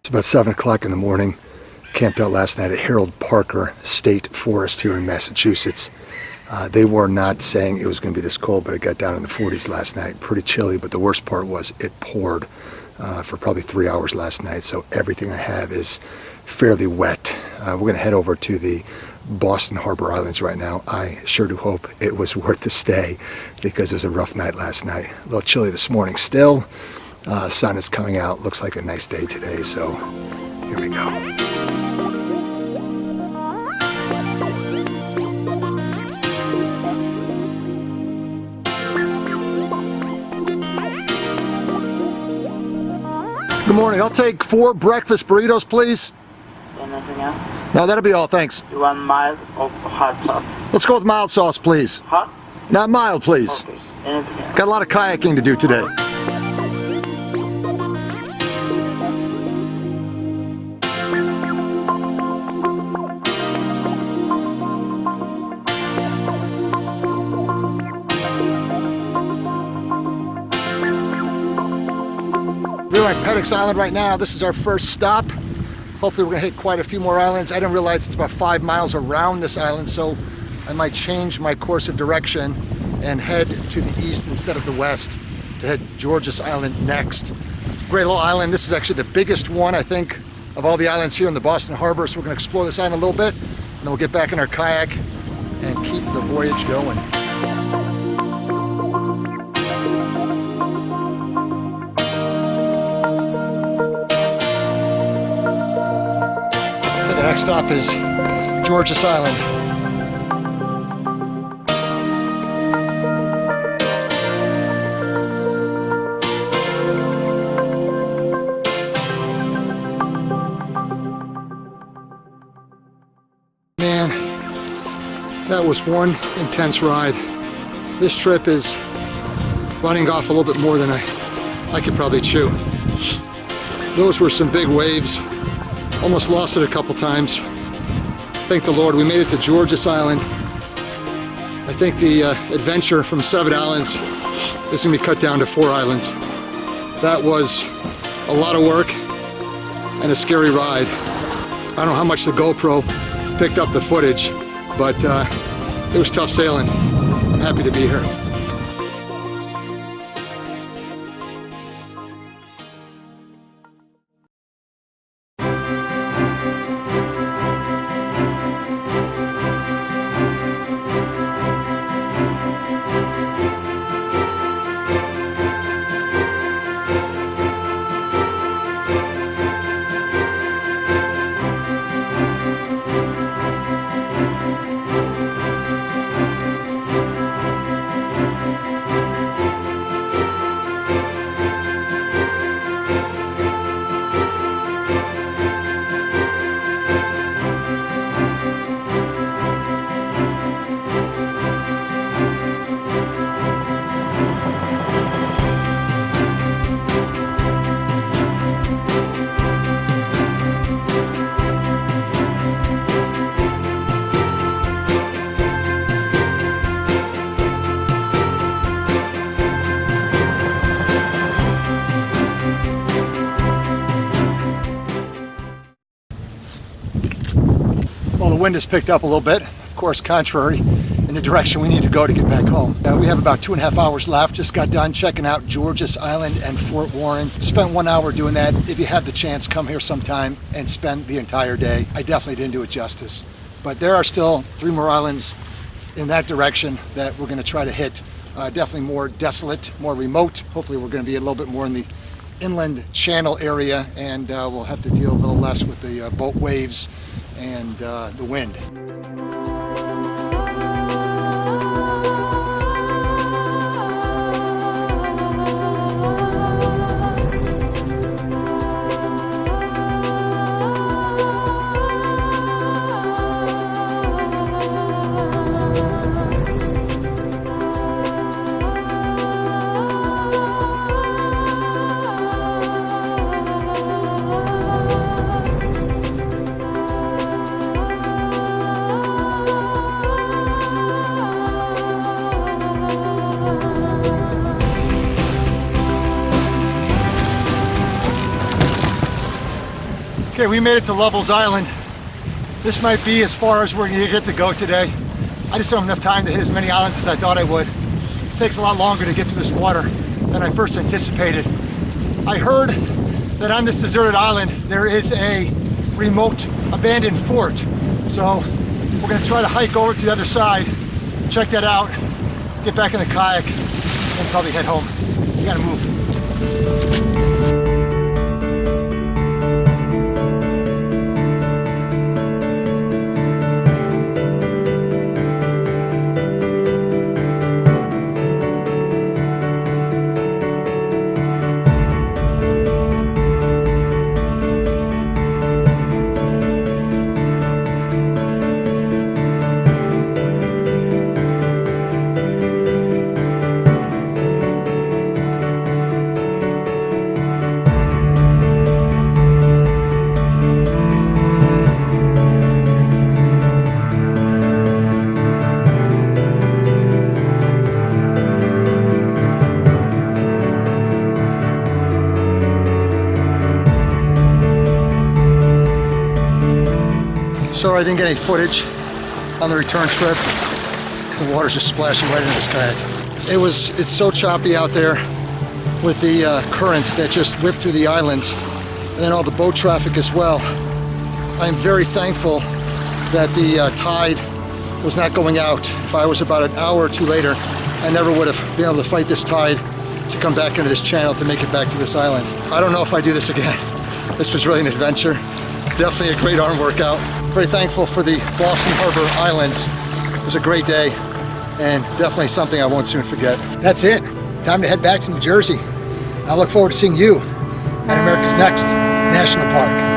It's about 7 o'clock in the morning. Camped out last night at Harold Parker State Forest here in Massachusetts. They were not saying it was going to be this cold, but it got down in the 40s last night. Pretty chilly, but the worst part was it poured for probably 3 hours last night, so everything I have is fairly wet. We're going to head over to the Boston Harbor Islands right now. I sure do hope it was worth the stay because it was a rough night last night. A little chilly this morning still. Sun is coming out. Looks like a nice day today, so here we go. Good morning. I'll take 4 breakfast burritos, please. Anything else? No, that'll be all, thanks. You want mild or hot sauce? Let's go with mild sauce, please. Hot? Not mild, please. Okay. Anything else? Got a lot of kayaking to do today. We're at Peddocks Island right now. This is our first stop. Hopefully we're gonna hit quite a few more islands. I didn't realize it's about 5 miles around this island, so I might change my course of direction and head to the east instead of the west to hit Georges Island next. Great little island. This is actually the biggest one, I think, of all the islands here in the Boston Harbor. So we're gonna explore this island a little bit, and then we'll get back in our kayak and keep the voyage going. The next stop is Georges Island. Man, that was one intense ride. This trip is running off a little bit more than I could probably chew. Those were some big waves. Almost lost it a couple times. Thank the Lord we made it to Georges Island. I think the adventure from 7 islands is going to be cut down to 4 islands. That was a lot of work and a scary ride. I don't know how much the GoPro picked up the footage, but it was tough sailing. I'm happy to be here. Well, the wind has picked up a little bit, of course, contrary in the direction we need to go to get back home. We have about 2.5 hours left. Just got done checking out Georges Island and Fort Warren. Spent 1 hour doing that. If you have the chance, come here sometime and spend the entire day. I definitely didn't do it justice. But there are still 3 more islands in that direction that we're going to try to hit. Definitely more desolate, more remote. Hopefully we're going to be a little bit more in the inland channel area, and we'll have to deal a little less with the boat waves and the wind. Okay, we made it to Lovells Island. This might be as far as we're gonna get to go today. I just don't have enough time to hit as many islands as I thought I would. It takes a lot longer to get to this water than I first anticipated. I heard that on this deserted island there is a remote abandoned fort. So we're gonna try to hike over to the other side, check that out, get back in the kayak, and probably head home. We gotta move. Sorry I didn't get any footage on the return trip. The water's just splashing right into this kayak. It's so choppy out there with the currents that just whip through the islands, and then all the boat traffic as well. I'm very thankful that the tide was not going out. If I was about an hour or two later, I never would have been able to fight this tide to come back into this channel to make it back to this island. I don't know if I do this again. This was really an adventure. Definitely a great arm workout. Very thankful for the Boston Harbor Islands. It was a great day and definitely something I won't soon forget. That's it. Time to head back to New Jersey. I look forward to seeing you at America's next national park.